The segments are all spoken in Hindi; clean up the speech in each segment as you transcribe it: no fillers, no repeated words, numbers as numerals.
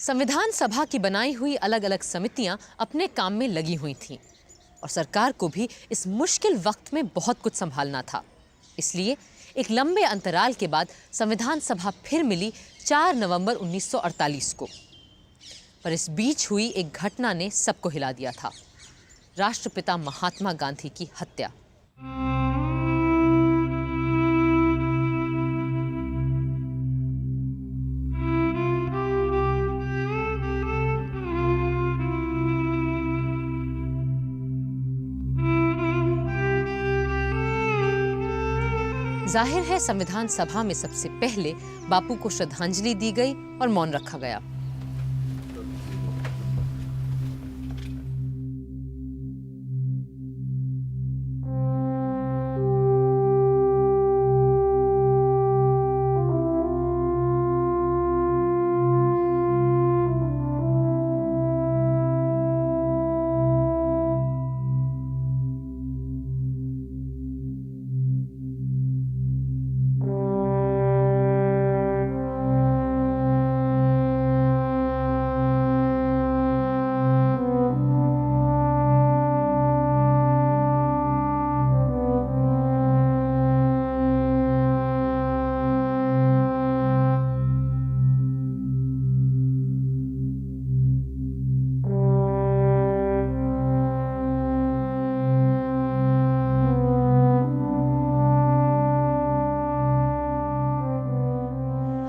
संविधान सभा की बनाई हुई अलग अलग समितियां अपने काम में लगी हुई थीं और सरकार को भी इस मुश्किल वक्त में बहुत कुछ संभालना था। इसलिए एक लंबे अंतराल के बाद संविधान सभा फिर मिली 4 नवंबर 1948 को। पर इस बीच हुई एक घटना ने सबको हिला दिया था, राष्ट्रपिता महात्मा गांधी की हत्या। जाहिर है संविधान सभा में सबसे पहले बापू को श्रद्धांजलि दी गई और मौन रखा गया।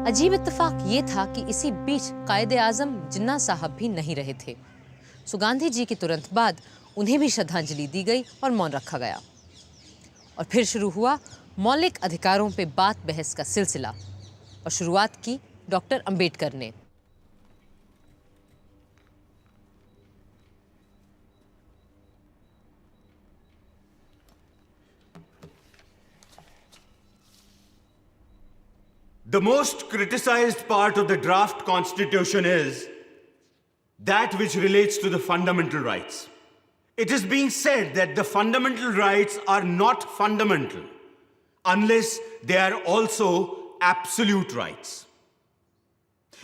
अजीब इत्तेफाक ये था कि इसी बीच कायदे आजम जिन्ना साहब भी नहीं रहे थे। सो गांधी जी के तुरंत बाद उन्हें भी श्रद्धांजलि दी गई और मौन रखा गया। और फिर शुरू हुआ मौलिक अधिकारों पे बात बहस का सिलसिला और शुरुआत की डॉक्टर अंबेडकर ने। The most criticized part of the draft constitution is that which relates to the fundamental rights. It is being said that the fundamental rights are not fundamental unless they are also absolute rights.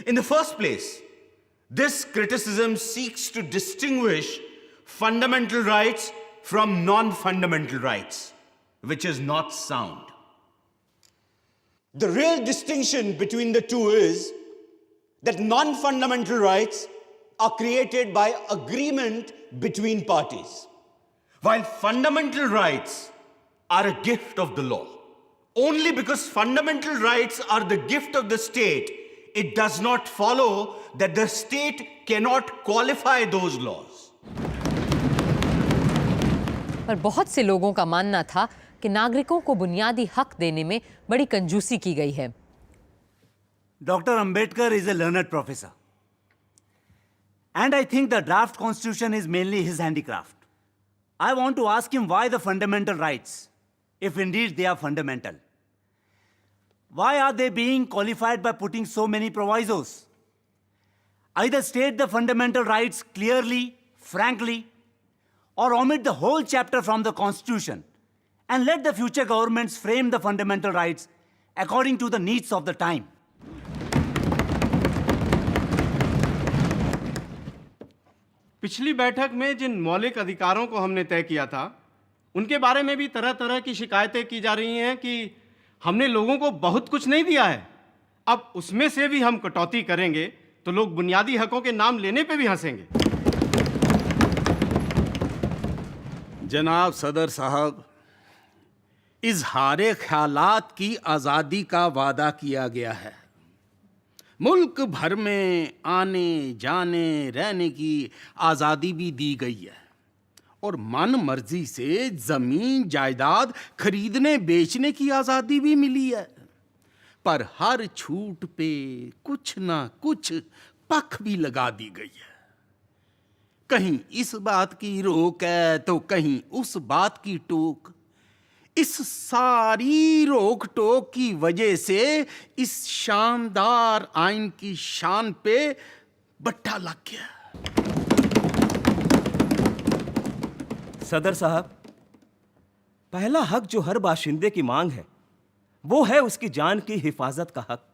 In the first place, this criticism seeks to distinguish fundamental rights from non-fundamental rights, which is not sound. The real distinction between the two is that non-fundamental rights are created by agreement between parties, while fundamental rights are a gift of the law. Only because fundamental rights are the gift of the state, it does not follow that the state cannot qualify those laws. पर बहुत से लोगों का मानना था कि नागरिकों को बुनियादी हक देने में बड़ी कंजूसी की गई है। Dr. Ambedkar is a learned professor. And I think the draft constitution is mainly his handicraft. I want to ask him why the fundamental rights, if indeed they are fundamental. Why are they being qualified by putting so many provisos? Either state the fundamental rights clearly, frankly, or omit the whole chapter from the constitution and let the future governments frame the fundamental rights according to the needs of the time. पिछली बैठक में जिन मौलिक अधिकारों को हमने तय किया था, उनके बारे में भी तरह तरह की शिकायतें की जा रही हैं कि हमने लोगों को बहुत कुछ नहीं दिया है। अब उसमें से भी हम कटौती करेंगे तो लोग बुनियादी हकों के नाम लेने पे भी हंसेंगे। जनाब सदर साहब, इजहारे ख्यालात की आज़ादी का वादा किया गया है। मुल्क भर में आने जाने रहने की आज़ादी भी दी गई है और मन मर्जी से ज़मीन जायदाद खरीदने बेचने की आज़ादी भी मिली है। पर हर छूट पे कुछ ना कुछ पख भी लगा दी गई है। कहीं इस बात की रोक है तो कहीं उस बात की टोक। इस सारी रोक टोक की वजह से इस शानदार आइन की शान पे बट्टा लग गया। सदर साहब, पहला हक जो हर बाशिंदे की मांग है वो है उसकी जान की हिफाजत का हक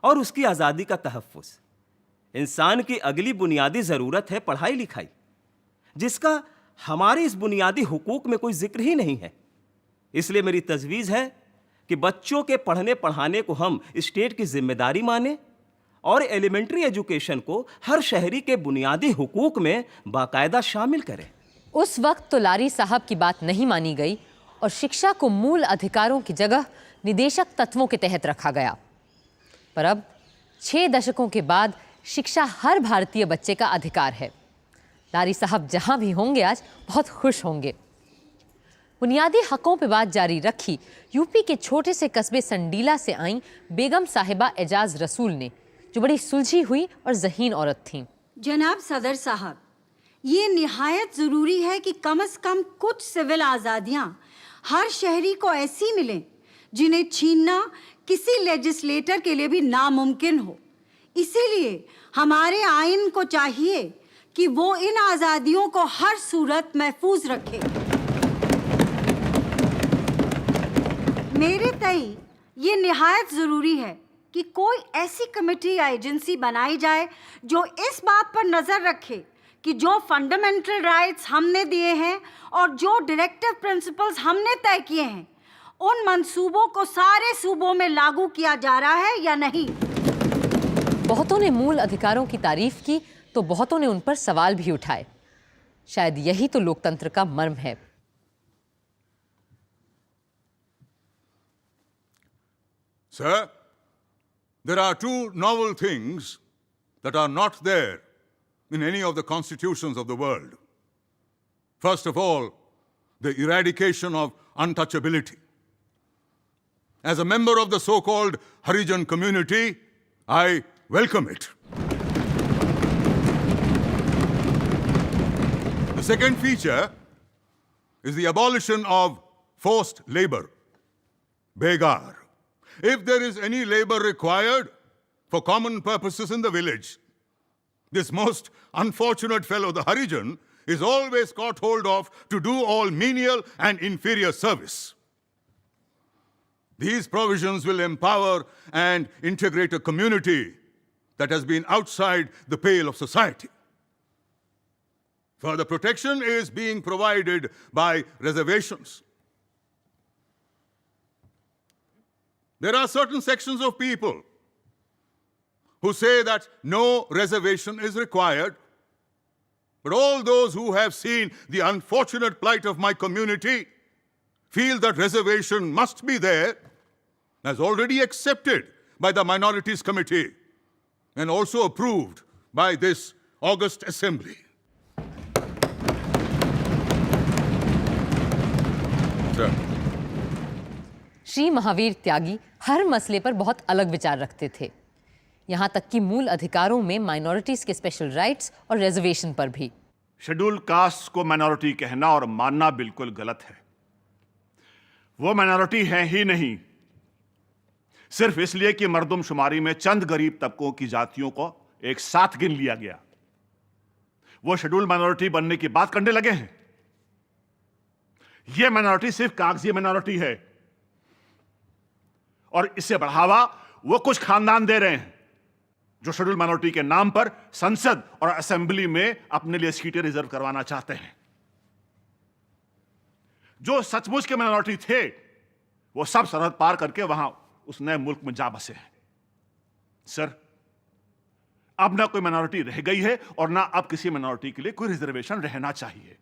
और उसकी आज़ादी का तहफ़्फ़ुज़। इंसान की अगली बुनियादी जरूरत है पढ़ाई लिखाई, जिसका हमारे इस बुनियादी हुकूक में कोई जिक्र ही नहीं है। इसलिए मेरी तजवीज़ है कि बच्चों के पढ़ने पढ़ाने को हम स्टेट की जिम्मेदारी माने और एलिमेंट्री एजुकेशन को हर शहरी के बुनियादी हुकूक में बाकायदा शामिल करें। उस वक्त तो लारी साहब की बात नहीं मानी गई और शिक्षा को मूल अधिकारों की जगह निदेशक तत्वों के तहत रखा गया। पर अब 6 दशकों के बाद शिक्षा हर भारतीय बच्चे का अधिकार है। लारी साहब जहां भी होंगे आज बहुत खुश होंगे। बुनियादी हकों पे बात जारी रखी यूपी के छोटे से कस्बे संडीला से आई बेगम साहिबा एजाज रसूल ने, जो बड़ी सुलझी हुई और ज़हीन औरत थीं। जनाब सदर साहब, ये निहायत ज़रूरी है कि कम से कम कुछ सिविल आज़ादियाँ हर शहरी को ऐसी मिलें जिन्हें छीनना किसी लेजिस्लेटर के लिए भी नामुमकिन हो। इसीलिए हमारे आइन को चाहिए कि वो इन आज़ादियों को हर सूरत महफूज रखे। मेरे तई ये निहायत ज़रूरी है कि कोई ऐसी कमेटी या एजेंसी बनाई जाए जो इस बात पर नज़र रखे कि जो फंडामेंटल राइट्स हमने दिए हैं और जो डायरेक्टिव प्रिंसिपल्स हमने तय किए हैं, उन मंसूबों को सारे सूबों में लागू किया जा रहा है या नहीं। बहुतों ने मूल अधिकारों की तारीफ की तो बहुतों ने उन पर सवाल भी उठाए। शायद यही तो लोकतंत्र का मर्म है। Sir, there are 2 novel things that are not there in any of the constitutions of the world. First of all, the eradication of untouchability. As a member of the so-called Harijan community, I welcome it. The second feature is the abolition of forced labor, begar. If there is any labor required for common purposes in the village, this most unfortunate fellow, the Harijan, is always caught hold of to do all menial and inferior service. These provisions will empower and integrate a community that has been outside the pale of society. Further protection is being provided by reservations. There are certain sections of people who say that no reservation is required, but all those who have seen the unfortunate plight of my community feel that reservation must be there, as already accepted by the Minorities Committee and also approved by this August Assembly. Sir. Shri Mahavir त्यागी हर मसले पर बहुत अलग विचार रखते थे, यहाँ तक कि मूल अधिकारों में माइनॉरिटीज के स्पेशल राइट्स और रिजर्वेशन पर भी। शेड्यूल कास्ट को माइनॉरिटी कहना और मानना बिल्कुल गलत है। वो माइनॉरिटी है ही नहीं, सिर्फ इसलिए कि मर्दमशुमारी में चंद गरीब तबकों की जातियों को एक साथ गिन लिया गया, वो शेड्यूल माइनॉरिटी बनने की बात करने लगे हैं। ये माइनॉरिटी सिर्फ कागजी माइनॉरिटी है और इसे बढ़ावा वो कुछ खानदान दे रहे हैं जो शेड्यूल माइनॉरिटी के नाम पर संसद और असेंबली में अपने लिए सीटें रिजर्व करवाना चाहते हैं। जो सचमुच के माइनॉरिटी थे वो सब सरहद पार करके वहां उस नए मुल्क में जा बसे हैं। सर, अब ना कोई माइनॉरिटी रह गई है और ना अब किसी माइनॉरिटी के लिए कोई रिजर्वेशन रहना चाहिए।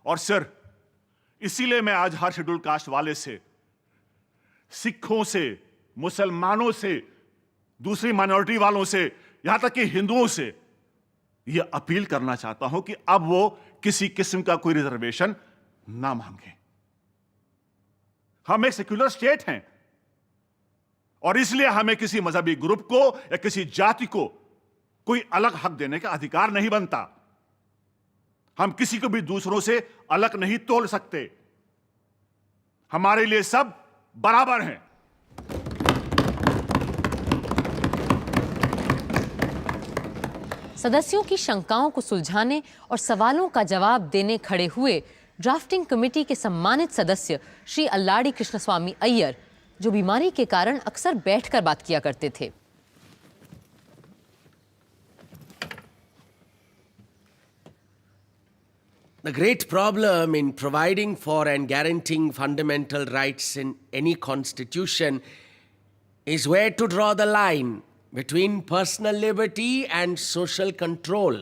और सर, इसीलिए मैं आज हर शेड्यूल कास्ट वाले से, सिखों से, मुसलमानों से, दूसरी माइनॉरिटी वालों से, यहां तक कि हिंदुओं से यह अपील करना चाहता हूं कि अब वो किसी किस्म का कोई रिजर्वेशन ना मांगे। हम एक सेक्युलर स्टेट हैं और इसलिए हमें किसी मजहबी ग्रुप को या किसी जाति को कोई अलग हक देने का अधिकार नहीं बनता। हम किसी को भी दूसरों से अलग नहीं तोल सकते। हमारे लिए सब बराबर हैं। सदस्यों की शंकाओं को सुलझाने और सवालों का जवाब देने खड़े हुए ड्राफ्टिंग कमेटी के सम्मानित सदस्य श्री अल्लाड़ी कृष्णस्वामी अय्यर, जो बीमारी के कारण अक्सर बैठकर बात किया करते थे। The great problem in providing for and guaranteeing fundamental rights in any constitution is where to draw the line between personal liberty and social control.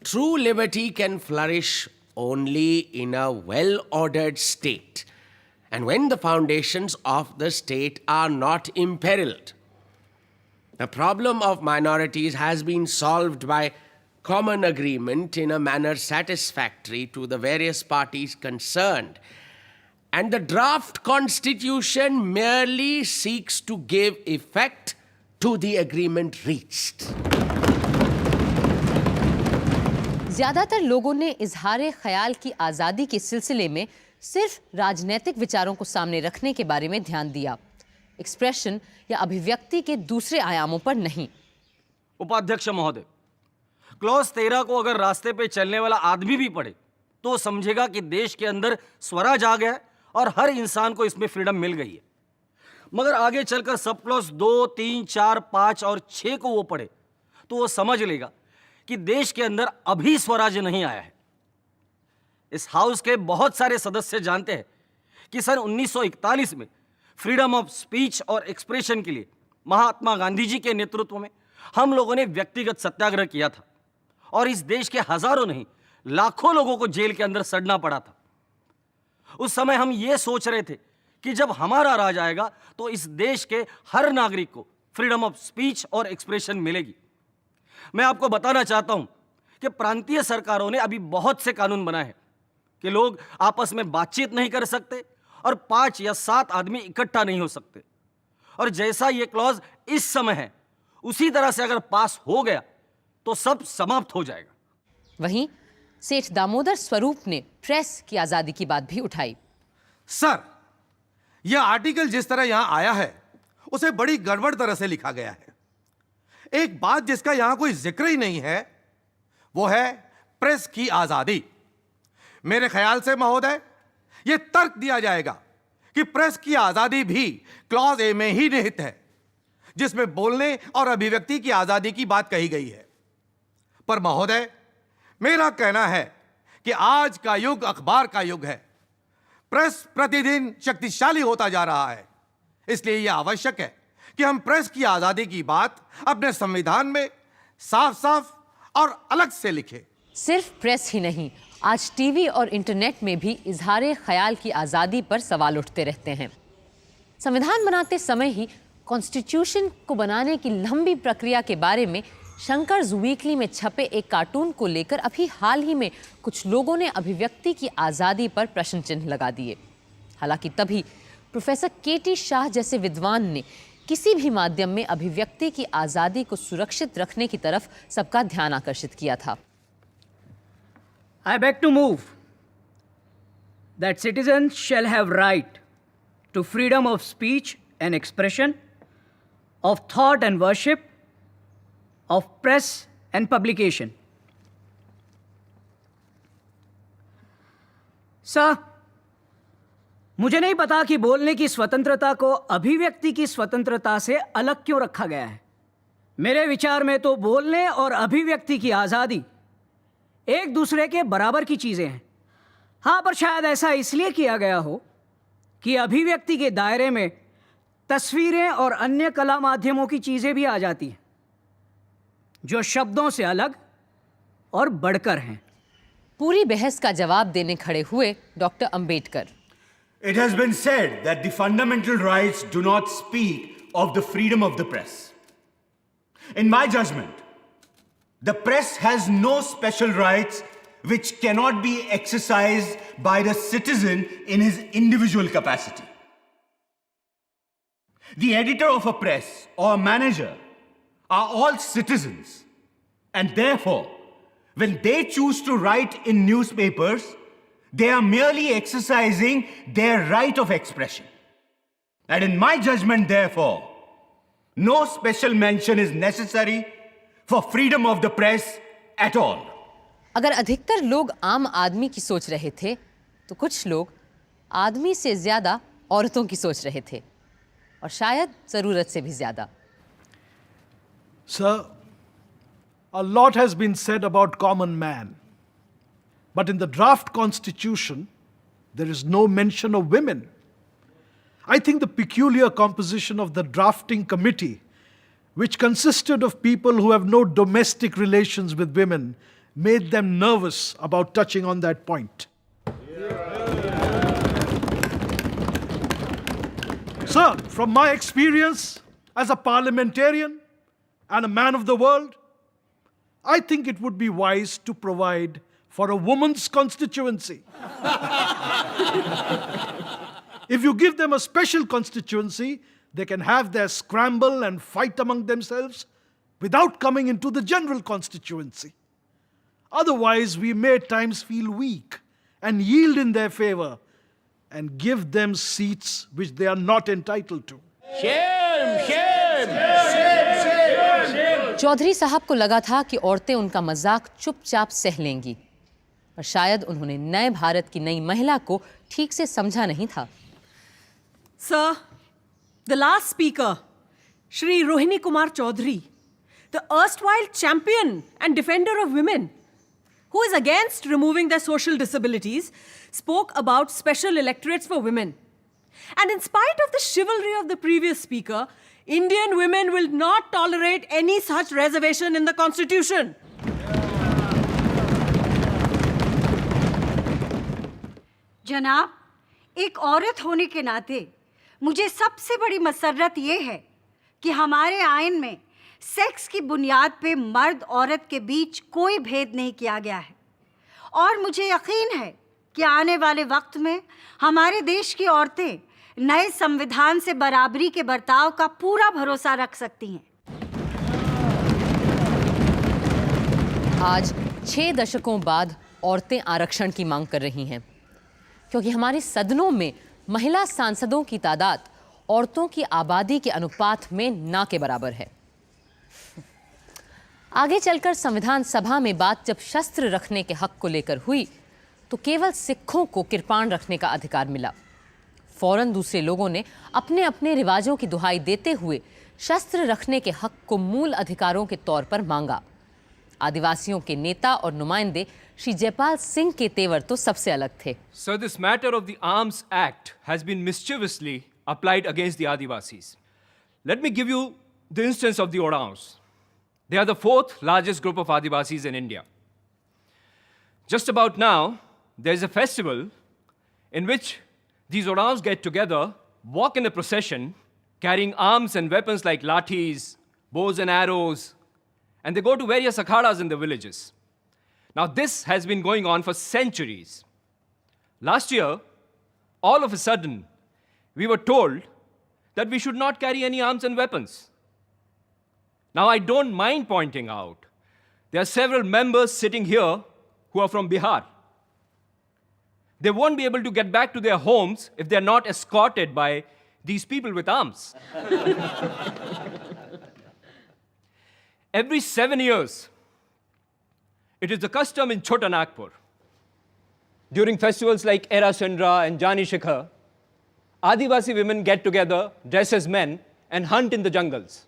True liberty can flourish only in a well-ordered state, and when the foundations of the state are not imperiled. The problem of minorities has been solved by common agreement in a manner satisfactory to the various parties concerned, and the draft constitution merely seeks to give effect to the agreement reached. ज्यादातर लोगों ने इजहार ख्याल की आज़ादी के सिलसिले में सिर्फ राजनीतिक विचारों को सामने रखने के बारे में ध्यान दिया, एक्सप्रेशन या अभिव्यक्ति के दूसरे आयामों पर नहीं। उपाध्यक्ष महोदय, क्लॉज 13 को अगर रास्ते पे चलने वाला आदमी भी पढ़े तो समझेगा कि देश के अंदर स्वराज आ गया है और हर इंसान को इसमें फ्रीडम मिल गई है। मगर आगे चलकर सब क्लॉज 2, 3, 4, 5 और 6 को वो पढ़े तो वो समझ लेगा कि देश के अंदर अभी स्वराज नहीं आया है। इस हाउस के बहुत सारे सदस्य जानते हैं कि सन 1941 में फ्रीडम ऑफ स्पीच और एक्सप्रेशन के लिए महात्मा गांधी जी के नेतृत्व में हम लोगों ने व्यक्तिगत सत्याग्रह किया था और इस देश के हजारों नहीं लाखों लोगों को जेल के अंदर सड़ना पड़ा था। उस समय हम ये सोच रहे थे कि जब हमारा राज आएगा तो इस देश के हर नागरिक को फ्रीडम ऑफ स्पीच और एक्सप्रेशन मिलेगी। मैं आपको बताना चाहता हूं कि प्रांतीय सरकारों ने अभी बहुत से कानून बनाए हैं कि लोग आपस में बातचीत नहीं कर सकते और 5 या 7 आदमी इकट्ठा नहीं हो सकते, और जैसा ये क्लॉज इस समय है उसी तरह से अगर पास हो गया तो सब समाप्त हो जाएगा। वहीं सेठ दामोदर स्वरूप ने प्रेस की आजादी की बात भी उठाई। सर, यह आर्टिकल जिस तरह यहां आया है उसे बड़ी गड़बड़ तरह से लिखा गया है। एक बात जिसका यहां कोई जिक्र ही नहीं है वो है प्रेस की आजादी। मेरे ख्याल से महोदय यह तर्क दिया जाएगा कि प्रेस की आजादी भी क्लॉज ए में ही निहित है, जिसमें बोलने और अभिव्यक्ति की आजादी की बात कही गई है। पर महोदय, मेरा कहना है कि आज का युग अखबार का युग है। प्रेस प्रतिदिन शक्तिशाली होता जा रहा है, इसलिए यह आवश्यक है कि हम प्रेस की आजादी की बात अपने संविधान में साफ साफ और अलग से लिखें। सिर्फ प्रेस ही नहीं, आज टीवी और इंटरनेट में भी इजहार ख्याल की आज़ादी पर सवाल उठते रहते हैं। संविधान बनाते समय ही कॉन्स्टिट्यूशन को बनाने की लंबी प्रक्रिया के बारे में शंकर्स वीकली में छपे एक कार्टून को लेकर अभी हाल ही में कुछ लोगों ने अभिव्यक्ति की आज़ादी पर प्रश्न चिन्ह लगा दिए। हालांकि तभी प्रोफेसर के.टी. शाह जैसे विद्वान ने किसी भी माध्यम में अभिव्यक्ति की आज़ादी को सुरक्षित रखने की तरफ सबका ध्यान आकर्षित किया था। I beg to move that citizens shall have right to freedom of speech and expression, of thought and worship, of press and publication. Sir, मुझे नहीं पता कि बोलने की स्वतंत्रता को अभिव्यक्ति की स्वतंत्रता से अलग क्यों रखा गया है। मेरे विचार में तो बोलने और अभिव्यक्ति की आज़ादी एक दूसरे के बराबर की चीज़ें हैं। हाँ, पर शायद ऐसा इसलिए किया गया हो कि अभिव्यक्ति के दायरे में तस्वीरें और अन्य कला माध्यमों की चीज़ें भी आ जाती हैं जो शब्दों से अलग और बढ़कर हैं। पूरी बहस का जवाब देने खड़े हुए doctor Ambedkar. It has been said that the fundamental rights do not speak of the freedom of the press. In my judgment, the press has no special rights which cannot be exercised by the citizen in his individual capacity. The editor of a press or manager are all citizens, and therefore, when they choose to write in newspapers, they are merely exercising their right of expression. And in my judgment, therefore, no special mention is necessary for freedom of the press at all. अगर अधिकतर लोग आम आदमी की सोच रहे थे, तो कुछ लोग आदमी से ज्यादा औरतों की सोच रहे थे, और शायद जरूरत से भी ज्यादा। Sir, a lot has been said about common man. But in the draft constitution, there is no mention of women. I think the peculiar composition of the drafting committee, which consisted of people who have no domestic relations with women, made them nervous about touching on that point. Sir, from my experience as a parliamentarian and a man of the world, I think it would be wise to provide for a woman's constituency. If you give them a special constituency, they can have their scramble and fight among themselves without coming into the general constituency. Otherwise, we may at times feel weak and yield in their favor and give them seats which they are not entitled to. Chaudhary साहब को लगा था कि औरतें उनका मजाक चुपचाप सह लेंगी, पर शायद उन्होंने नए भारत की नई महिला को ठीक से समझा नहीं था। Sir, the last speaker, Shri Rohini Kumar Chaudhary, the erstwhile champion and defender of women, who is against removing their social disabilities, spoke about special electorates for women. And in spite of the chivalry of the previous speaker, Indian women will not tolerate any such reservation in the Constitution. जनाब, एक औरत होने के नाते मुझे सबसे बड़ी मसर्रत ये है कि हमारे आइन में सेक्स की बुनियाद पे मर्द औरत के बीच कोई भेद नहीं किया गया है और मुझे यकीन है कि आने वाले वक्त में हमारे देश की औरतें नए संविधान से बराबरी के बर्ताव का पूरा भरोसा रख सकती हैं। आज 6 दशकों बाद औरतें आरक्षण की मांग कर रही हैं, क्योंकि हमारे सदनों में महिला सांसदों की तादाद औरतों की आबादी के अनुपात में ना के बराबर है। आगे चलकर संविधान सभा में बात जब शस्त्र रखने के हक को लेकर हुई तो केवल सिखों को किरपान रखने का अधिकार मिला। फौरन दूसरे लोगों ने अपने अपने रिवाजों की दुहाई देते हुए शस्त्र रखने के हक को मूल अधिकारों के तौर पर मांगा। आदिवासियों के नेता और नुमाइंदे श्री जयपाल सिंह के तेवर तो सबसे अलग थे। Sir, this matter of the Arms Act has been mischievously applied against the Adivasis. Let me give you the instance of the Oraons. They are the 4th largest group of Adivasis in India. Just about now, there is a festival in which these Oraons get together, walk in a procession, carrying arms and weapons like lathis, bows and arrows, and they go to various akhadas in the villages. Now, this has been going on for centuries. Last year, all of a sudden, we were told that we should not carry any arms and weapons. Now, I don't mind pointing out, there are several members sitting here who are from Bihar. They won't be able to get back to their homes if they're not escorted by these people with arms. Every 7 years, it is the custom in Chota Nagpur, during festivals like Era Sandra and Jani Shikhar, Adivasi women get together, dress as men, and hunt in the jungles.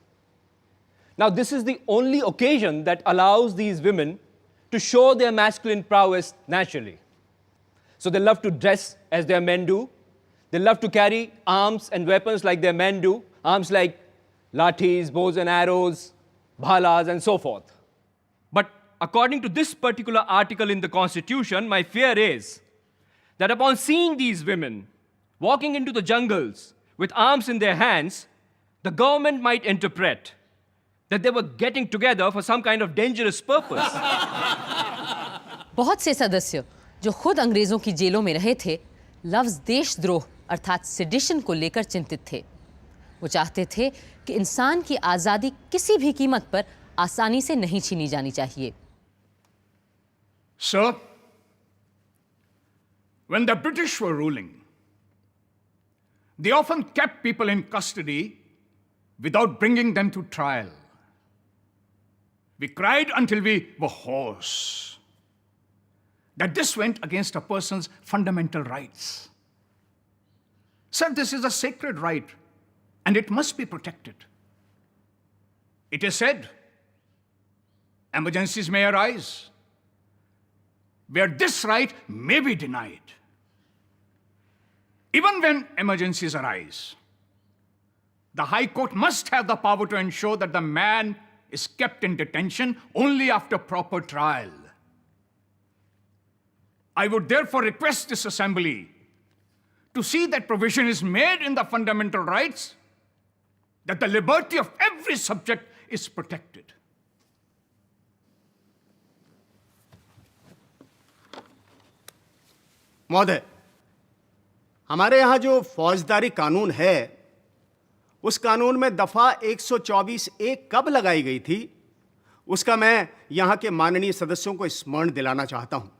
Now, this is the only occasion that allows these women to show their masculine prowess naturally. So they love to dress as their men do. They love to carry arms and weapons like their men do, arms like lathis, bows and arrows, bhalas, and so forth. But according to this particular article in the Constitution, my fear is that upon seeing these women walking into the jungles with arms in their hands, the government might interpret that they were getting together for some kind of dangerous purpose. बहुत से सदस्य जो खुद अंग्रेजों की जेलों में रहे थे, लफ्ज देशद्रोह अर्थात सेडिशन को लेकर चिंतित थे। वो चाहते थे कि इंसान की आज़ादी किसी भी कीमत पर आसानी से नहीं छीनी जानी चाहिए। Sir, when the British were ruling, they often kept people in custody without bringing them to trial. We cried until we were hoarse that this went against a person's fundamental rights. Sir, this is a sacred right and it must be protected. It is said, emergencies may arise, where this right may be denied. Even when emergencies arise, the High Court must have the power to ensure that the man is kept in detention only after proper trial. I would therefore request this assembly to see that provision is made in the fundamental rights that the liberty of every subject is protected. महोदय, हमारे यहाँ जो फौजदारी कानून है, उस कानून में दफा 124A कब लगाई गई थी, उसका मैं यहाँ के माननीय सदस्यों को स्मरण दिलाना चाहता हूँ।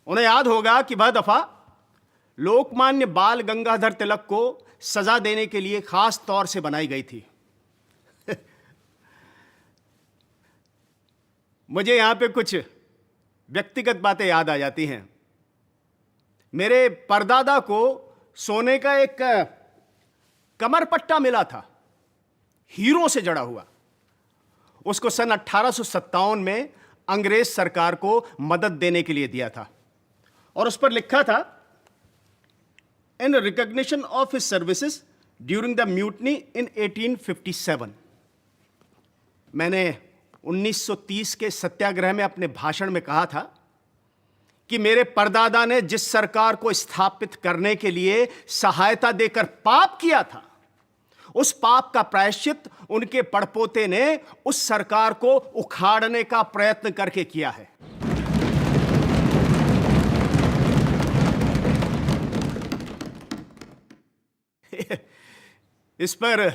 उन्हें याद होगा कि वह दफा लोकमान्य बाल गंगाधर तिलक को सजा देने के लिए खास तौर से बनाई गई थी। मुझे यहाँ पे कुछ व्यक्तिगत बातें याद आ जाती हैं। मेरे परदादा को सोने का एक कमरपट्टा मिला था, हीरों से जड़ा हुआ। उसको सन 1857 में अंग्रेज सरकार को मदद देने के लिए दिया था और उस पर लिखा था, in recognition of his services during the mutiny in 1857। मैंने 1930 के सत्याग्रह में अपने भाषण में कहा था कि मेरे परदादा ने जिस सरकार को स्थापित करने के लिए सहायता देकर पाप किया था, उस पाप का प्रायश्चित उनके पड़पोते ने उस सरकार को उखाड़ने का प्रयत्न करके किया है। इस पर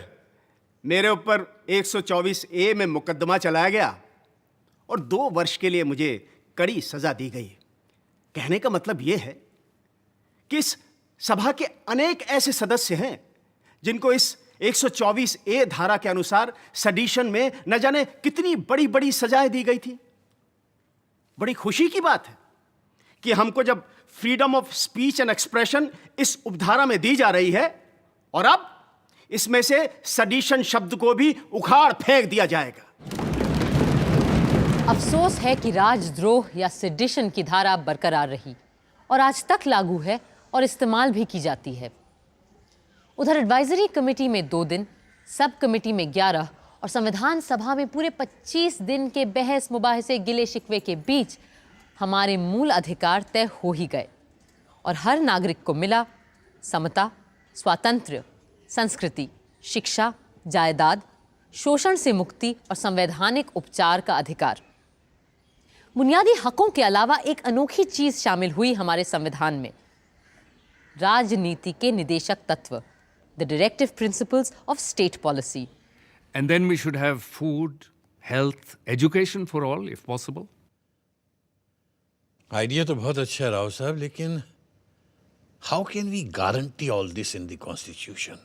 मेरे ऊपर 124A में मुकदमा चलाया गया और 2 वर्ष के लिए मुझे कड़ी सजा दी गई। कहने का मतलब यह है कि इस सभा के अनेक ऐसे सदस्य हैं जिनको इस 124A धारा के अनुसार सडिशन में न जाने कितनी बड़ी बड़ी सजाएं दी गई थी। बड़ी खुशी की बात है कि हमको जब freedom of speech and expression इस उपधारा में दी जा रही है और अब इसमें से सडिशन शब्द को भी उखाड़ फेंक दिया जाएगा। अफसोस है कि राजद्रोह या सेडिशन की धारा बरकरार रही और आज तक लागू है और इस्तेमाल भी की जाती है। उधर एडवाइजरी कमेटी में 2 दिन, सब कमेटी में 11 और संविधान सभा में पूरे 25 दिन के बहस मुबाहिसे गिले शिकवे के बीच हमारे मूल अधिकार तय हो ही गए और हर नागरिक को मिला समता, स्वातंत्र्य, संस्कृति, शिक्षा, जायदाद, शोषण से मुक्ति और संवैधानिक उपचार का अधिकार। बुनियादी हकों के अलावा एक अनोखी चीज शामिल हुई हमारे संविधान में, राजनीति के निदेशक तत्व, the directive principles of state policy. And then we should have food, health, education for all if possible. Idea तो बहुत अच्छा है राव साहब, लेकिन how can we guarantee all this in the constitution,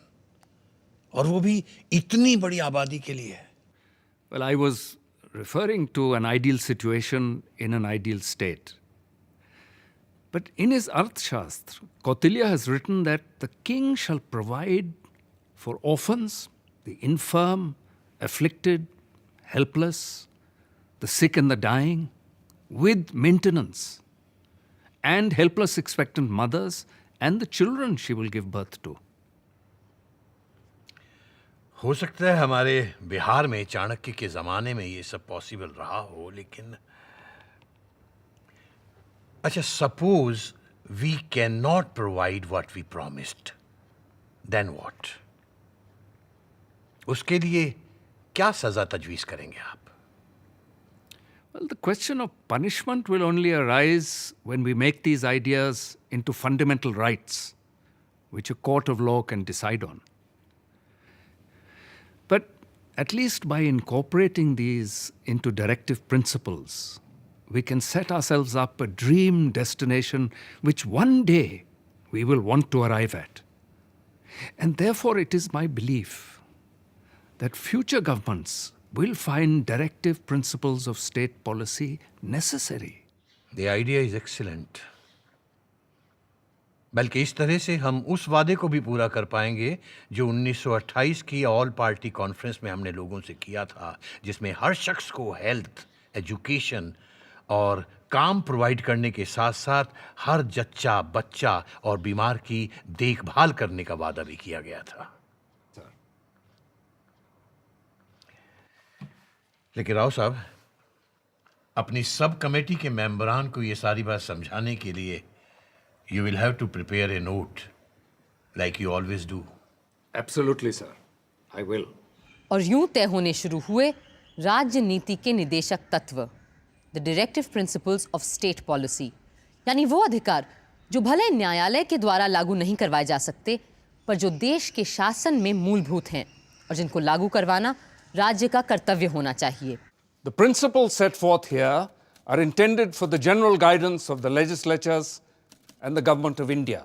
और वो भी इतनी बड़ी आबादी के लिए? Well, I was referring to an ideal situation in an ideal state. But in his Arthashastra, Kautilya has written that the king shall provide for orphans, the infirm, afflicted, helpless, the sick and the dying, with maintenance, and helpless expectant mothers and the children she will give birth to. हो सकता है हमारे बिहार में चाणक्य के ज़माने में ये सब पॉसिबल रहा हो, लेकिन अच्छा, suppose we can not provide what we promised, then what? उसके लिए क्या सजा तजवीज़ करेंगे आप? Well, the question of punishment will only arise when we make these ideas into fundamental rights, which a court of law can decide on. But at least by incorporating these into directive principles, we can set ourselves up a dream destination which one day we will want to arrive at. And therefore it is my belief that future governments will find directive principles of state policy necessary. The idea is excellent. बल्कि इस तरह से हम उस वादे को भी पूरा कर पाएंगे जो 1928 की ऑल पार्टी कॉन्फ्रेंस में हमने लोगों से किया था, जिसमें हर शख्स को हेल्थ, एजुकेशन और काम प्रोवाइड करने के साथ साथ हर जच्चा बच्चा और बीमार की देखभाल करने का वादा भी किया गया था। लेकिन राव साहब, अपनी सब कमेटी के मेंबरान को ये सारी बात समझाने के लिए you will have to prepare a note like you always do. Absolutely sir, I will. और यूं तय होने शुरू हुए राज्य नीति के निदेशक तत्व, the directive principles of state policy, यानी वो अधिकार जो भले न्यायालय के द्वारा लागू नहीं करवाए जा सकते, पर जो देश के शासन में मूलभूत हैं और जिनको लागू करवाना राज्य का कर्तव्य होना चाहिए। The principles set forth here are intended for the general guidance of the legislatures and the government of India.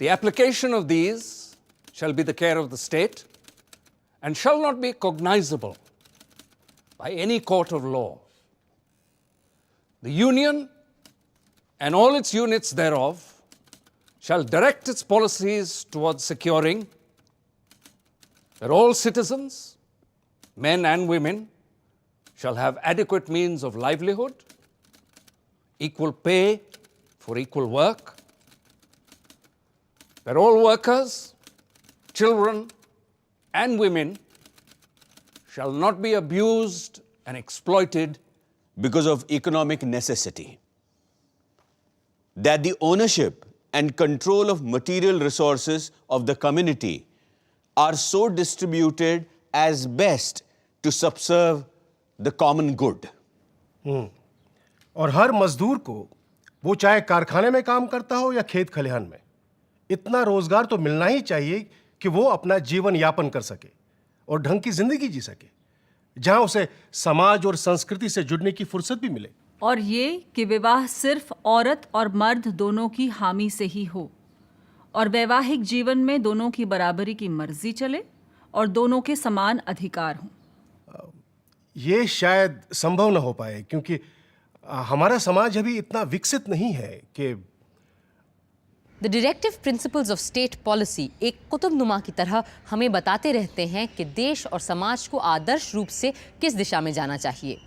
The application of these shall be the care of the state and shall not be cognizable by any court of law. The Union and all its units thereof shall direct its policies towards securing that all citizens, men and women, shall have adequate means of livelihood, equal pay for equal work, that all workers, children, and women shall not be abused and exploited because of economic necessity, that the ownership and control of material resources of the community are so distributed as best to subserve the common good. और हर मजदूर को, वो चाहे कारखाने में काम करता हो या खेत खलिहान में, इतना रोजगार तो मिलना ही चाहिए कि वो अपना जीवन यापन कर सके और ढंग की जिंदगी जी सके, जहां उसे समाज और संस्कृति से जुड़ने की फुर्सत भी मिले। और ये कि विवाह सिर्फ औरत और मर्द दोनों की हामी से ही हो और वैवाहिक जीवन में दोनों की बराबरी की मर्जी चले और दोनों के समान अधिकार हों। ये शायद संभव न हो पाए क्योंकि हमारा समाज अभी इतना विकसित नहीं है कि the directive principles of state policy एक कुतुबनुमा की तरह हमें बताते रहते हैं कि देश और समाज को आदर्श रूप से किस दिशा में जाना चाहिए।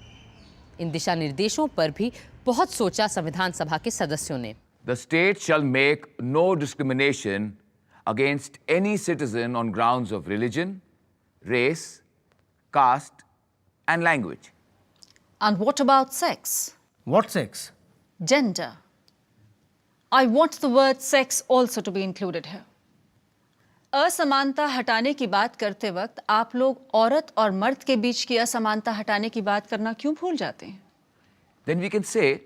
इन दिशा निर्देशों पर भी बहुत सोचा संविधान सभा के सदस्यों ने। The state shall make no discrimination against any citizen on grounds of religion, race, caste, and language. And what about sex? What sex? Gender. I want the word sex also to be included here. असमानता हटाने की बात करते वक्त आप लोग औरत और मर्द के बीच की असमानता हटाने की बात करना क्यों भूल जाते हैं? Then we can say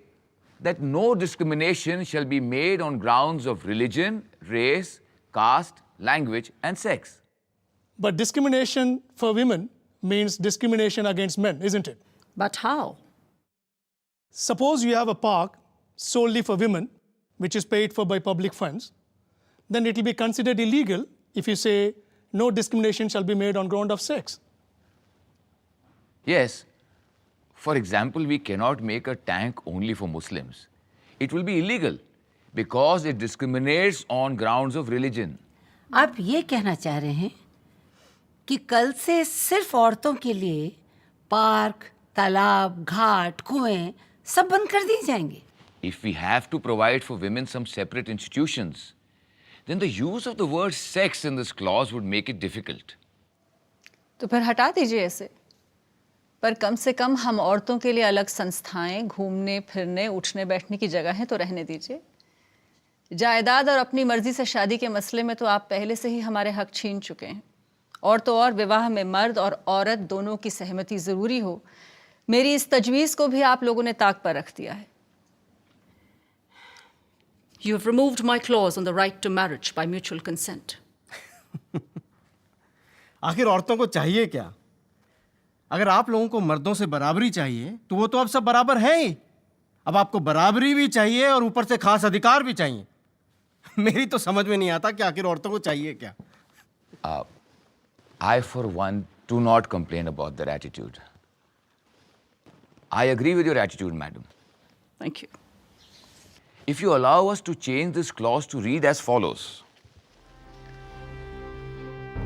that no discrimination shall be made on grounds of religion, race, caste, language, and sex. But discrimination for women means discrimination against men, isn't it? But how? Suppose you have a park solely for women, which is paid for by public funds, then it will be considered illegal if you say no discrimination shall be made on ground of sex. Yes. For example, we cannot make a tank only for Muslims. It will be illegal because it discriminates on grounds of religion. आप ये कहना चाह रहे हैं कि कल से सिर्फ औरतों के लिए पार्क, तालाब, घाट, कुएं सब बंद कर दिए जाएंगे? If we have to provide for women some separate institutions, then the use of the word sex in this clause would make it difficult. तो फिर हटा दीजिए इसे। पर कम से कम हम औरतों के लिए अलग संस्थाएं, घूमने फिरने, उठने बैठने की जगहें तो रहने दीजिए। जायदाद और अपनी मर्जी से शादी के मसले में तो आप पहले से ही हमारे हक छीन चुके हैं। और तो और विवाह में मर्द और औरत दोनों की सहमति जरूरी हो, मेरी इस तजवीज़ को भी आप लोगों ने ताक पर रख दिया है। You have removed my clause on the right to marriage by mutual consent. आखिर औरतों को चाहिए क्या? अगर आप लोगों को मर्दों से बराबरी चाहिए तो वो तो अब सब बराबर हैं ही। अब आपको बराबरी भी चाहिए और ऊपर से खास अधिकार भी चाहिए। मेरी तो समझ में नहीं आता कि आखिर औरतों को चाहिए क्या। I, for one, do not complain about their attitude. I agree with your attitude, madam. Thank you. If you allow us to change this clause to read as follows.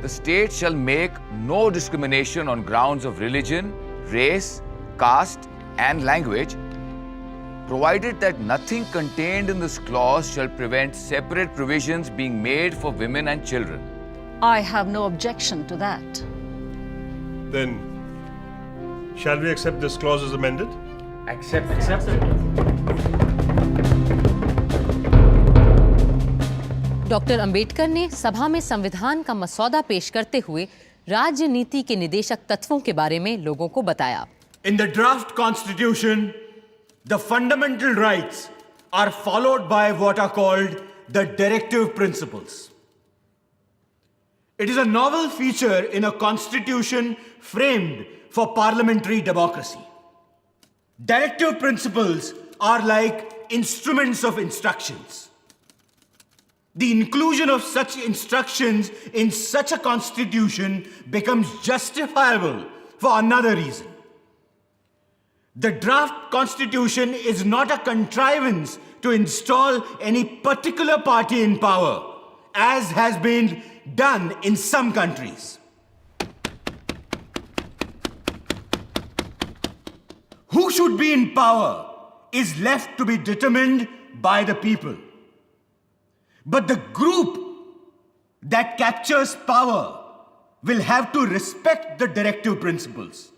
The state shall make no discrimination on grounds of religion, race, caste, and language, provided that nothing contained in this clause shall prevent separate provisions being made for women and children. I have no objection to that. Then, shall we accept this clause as amended? Accept. Doctor Ambedkar ने सभा में संविधान का मसौदा पेश करते हुए राजनीति के निदेशक तत्वों के बारे में लोगों को बताया। In the draft constitution, the fundamental rights are followed by what are called the directive principles. It is a novel feature in a constitution framed for parliamentary democracy. Directive principles are like instruments of instructions. The inclusion of such instructions in such a constitution becomes justifiable for another reason. The draft constitution is not a contrivance to install any particular party in power, as has been done in some countries. Who should be in power is left to be determined by the people. But the group that captures power will have to respect the directive principles.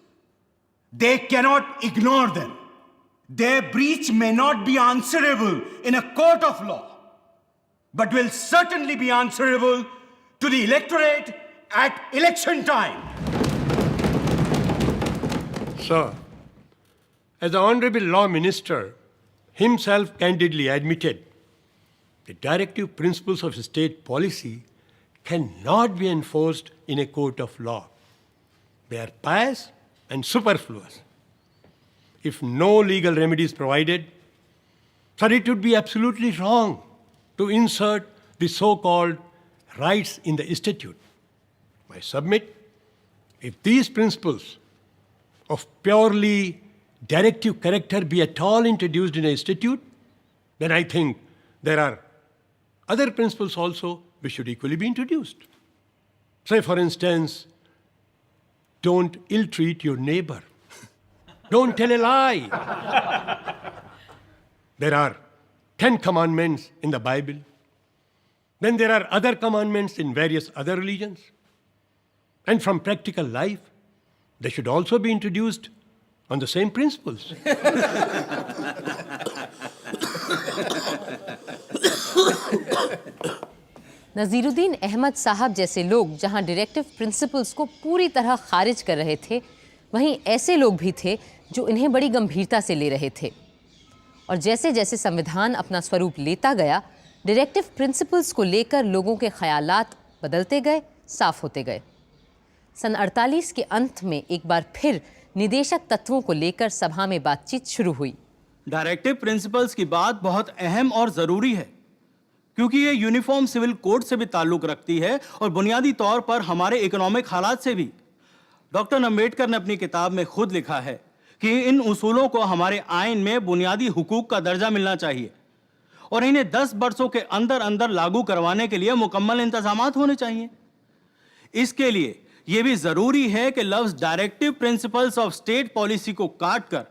They cannot ignore them. Their breach may not be answerable in a court of law, but will certainly be answerable to the electorate at election time. Sir, as the Honorable Law Minister himself candidly admitted, the directive principles of state policy cannot be enforced in a court of law. They are pious and superfluous. If no legal remedy is provided, sir, it would be absolutely wrong to insert the so-called rights in the statute. I submit, if these principles of purely directive character be at all introduced in a statute, then I think there are other principles also which should equally be introduced. Say, for instance, don't ill-treat your neighbor. Don't tell a lie. There are 10 commandments in the Bible. Then there are other commandments in various other religions. And from practical life, they should also be introduced on the same principles. नज़ीरुद्दीन Ahmad साहब जैसे लोग जहां डायरेक्टिव प्रिंसिपल्स को पूरी तरह खारिज कर रहे थे, वहीं ऐसे लोग भी थे जो इन्हें बड़ी गंभीरता से ले रहे थे। और जैसे जैसे संविधान अपना स्वरूप लेता गया, डायरेक्टिव प्रिंसिपल्स को लेकर लोगों के ख्यालात बदलते गए, साफ होते गए। सन 48 के अंत में एक बार फिर निदेशक तत्वों को लेकर सभा में बातचीत शुरू हुई। डायरेक्टिव प्रिंसिपल्स की बात बहुत अहम और ज़रूरी है, क्योंकि ये यूनिफॉर्म सिविल कोड से भी ताल्लुक़ रखती है और बुनियादी तौर पर हमारे इकोनॉमिक हालात से भी। डॉक्टर अंबेडकर ने अपनी किताब में खुद लिखा है कि इन उसूलों को हमारे आइन में बुनियादी हुकूक का दर्जा मिलना चाहिए और इन्हें 10 वर्षों के अंदर अंदर लागू करवाने के लिए मुकम्मल इंतजामात होने चाहिए। इसके लिए यह भी ज़रूरी है कि लफ्ज़ directive principles of state policy को काट कर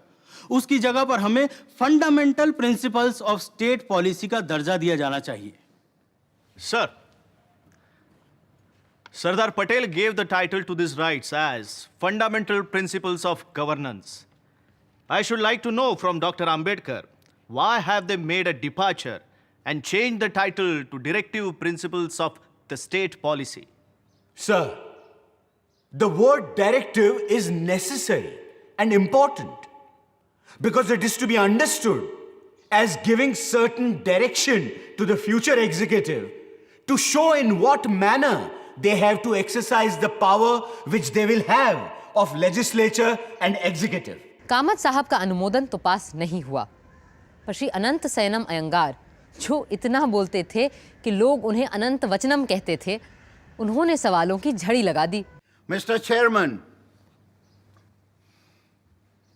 उसकी जगह पर हमें fundamental principles of state policy का दर्जा दिया जाना चाहिए। Sir, Sardar Patel gave the title to these rights as Fundamental Principles of Governance. I should like to know from Dr. Ambedkar, why have they made a departure and changed the title to Directive Principles of the State Policy? Sir, the word directive is necessary and important because it is to be understood as giving certain direction to the future executive to show in what manner they have to exercise the power which they will have of legislature and executive. Kamat साहब का अनुमोदन तो पास नहीं हुआ, पर श्री अनंत सयनम अयंगार, जो इतना बोलते थे कि लोग उन्हें अनंत वचनम कहते थे, उन्होंने सवालों की झड़ी लगा दी। Mr. Chairman,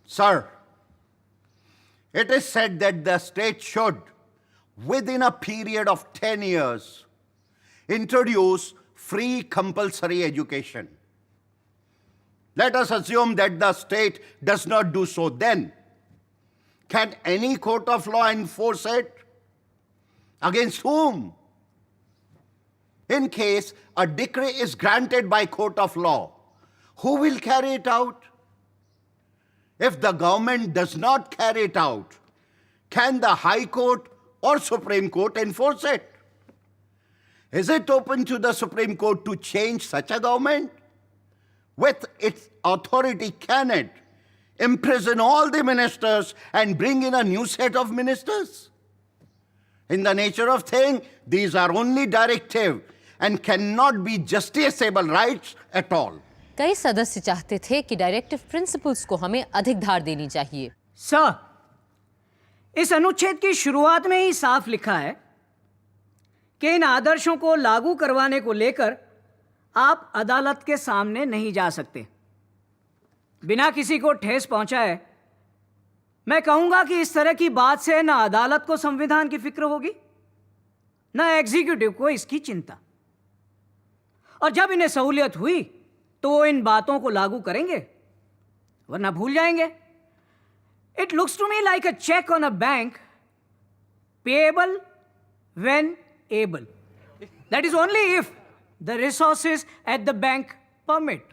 sir, it is said that the state should, within a period of 10 years, introduce free compulsory education. Let us assume that the state does not do so then. Can any court of law enforce it? Against whom? In case a decree is granted by court of law, who will carry it out? If the government does not carry it out, can the High Court or Supreme Court enforce it? Is it open to the Supreme Court to change such a government? With its authority, can it imprison all the ministers and bring in a new set of ministers? In the nature of thing, these are only directive and cannot be justiciable rights at all. कई सदस्य चाहते थे कि डायरेक्टिव प्रिंसिपल्स को हमें अधिक धार देनी चाहिए। सर, इस अनुच्छेद की शुरुआत में ही साफ लिखा है कि इन आदर्शों को लागू करवाने को लेकर आप अदालत के सामने नहीं जा सकते। बिना किसी को ठेस पहुंचाए मैं कहूंगा कि इस तरह की बात से न अदालत को संविधान की फिक्र होगी, न एग्जीक्यूटिव को इसकी चिंता। और जब इन्हें सहूलियत हुई तो वो इन बातों को लागू करेंगे, वरना भूल जाएंगे। It looks to me like a cheque on a bank, payable when able. That is only if the resources at the bank permit.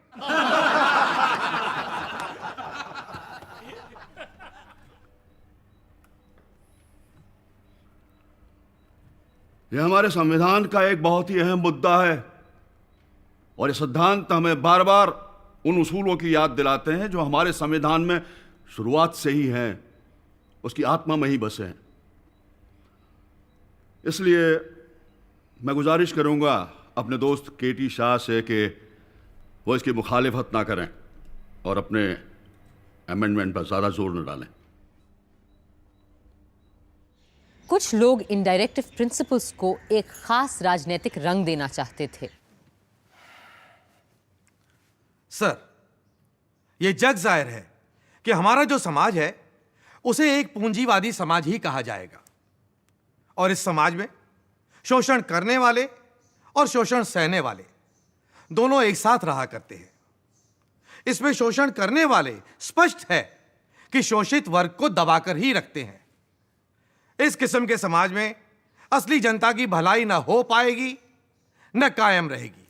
यह हमारे संविधान का एक बहुत ही अहम मुद्दा है और ये सिद्धांत हमें बार बार उन उसूलों की याद दिलाते हैं जो हमारे संविधान में शुरुआत से ही हैं, उसकी आत्मा में ही बसे हैं। इसलिए मैं गुजारिश करूंगा अपने दोस्त केटी शाह से कि वो इसकी मुखालिफत ना करें और अपने अमेंडमेंट पर ज़्यादा जोर न डालें। कुछ लोग इन डायरेक्टिव प्रिंसिपल्स को एक खास राजनीतिक रंग देना चाहते थे। सर, यह जग जाहिर है कि हमारा जो समाज है उसे एक पूंजीवादी समाज ही कहा जाएगा और इस समाज में शोषण करने वाले और शोषण सहने वाले दोनों एक साथ रहा करते हैं। इसमें शोषण करने वाले स्पष्ट है कि शोषित वर्ग को दबाकर ही रखते हैं। इस किस्म के समाज में असली जनता की भलाई न हो पाएगी न कायम रहेगी।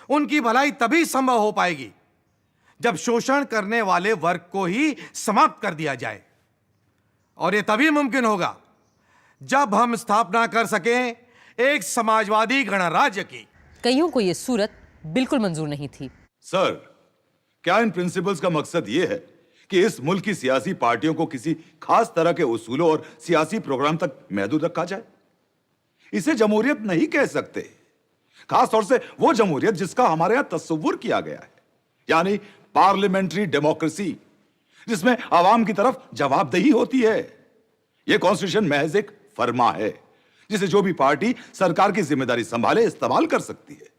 उनकी भलाई तभी संभव हो पाएगी जब शोषण करने वाले वर्ग को ही समाप्त कर दिया जाए, और यह तभी मुमकिन होगा जब हम स्थापना कर सकें एक समाजवादी गणराज्य की। कईयों को यह सूरत बिल्कुल मंजूर नहीं थी। सर, क्या इन प्रिंसिपल्स का मकसद यह है कि इस मुल्क की सियासी पार्टियों को किसी खास तरह के उसूलों और सियासी प्रोग्राम तक महदूद रखा जाए? इसे जमहूरियत नहीं कह सकते, खास तौर से वो जमहूरियत जिसका हमारे यहां तस्वुर किया गया है, यानी पार्लियामेंट्री डेमोक्रेसी, जिसमें आवाम की तरफ जवाबदेही होती है। यह कॉन्स्टिट्यूशन महज एक फरमा है जिसे जो भी पार्टी सरकार की जिम्मेदारी संभाले इस्तेमाल कर सकती है